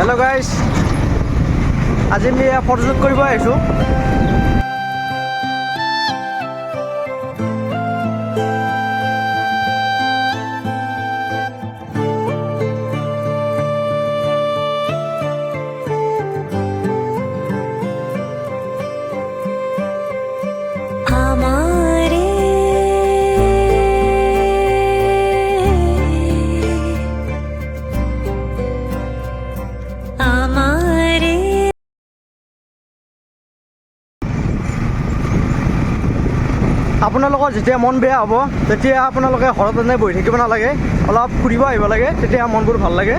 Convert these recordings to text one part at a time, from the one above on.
Hello' guys, আজি আমি photoshoot কৰিব আহিছোঁ। আপোনালোকৰ যেতিয়া মন বেয়া হ'ব তেতিয়া আপোনালোকে ঘৰত এনে বহি থাকিব নালাগে, অলপ ফুৰিব আহিব লাগে, তেতিয়া মনবোৰ ভাল লাগে।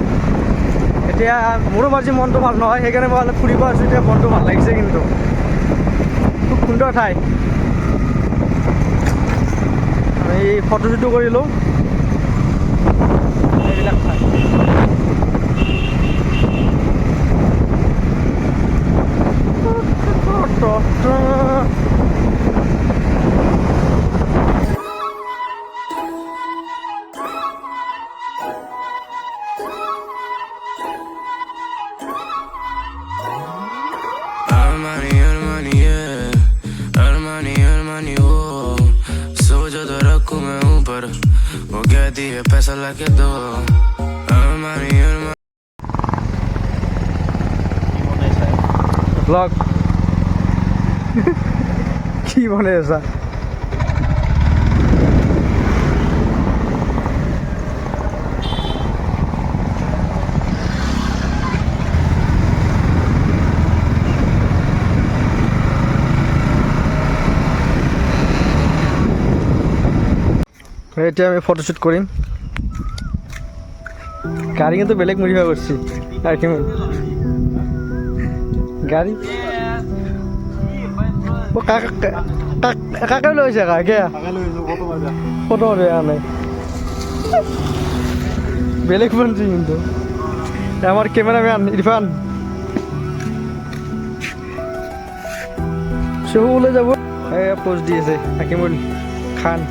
এতিয়া মোৰো আজি মনটো ভাল নহয়, সেইকাৰণে মই অলপ ফুৰিব আছোঁ। এতিয়া মনটো ভাল লাগিছে, কিন্তু খুব সুন্দৰ ঠাই। আমি ফটোশ্বুটো কৰিলোঁ এইবিলাক ঠাই। वो कहती है पैसा लाके दो ব্লগ কি বনাই আছা? এতিয়া আমি ফটোশ্বুট কৰিম। গাড়ি কিন্তু বেলেগ মডিফাই করছি। গাড়ি ও কাকে লৈছে কাকে ফটো বেয়া নাই, বেলেগ বানছি কিন্তু আমার ক্যামেরাম্যান ইরফান সেও বলে যাব পোস্ট দিয়েছে হাকিমুল খান।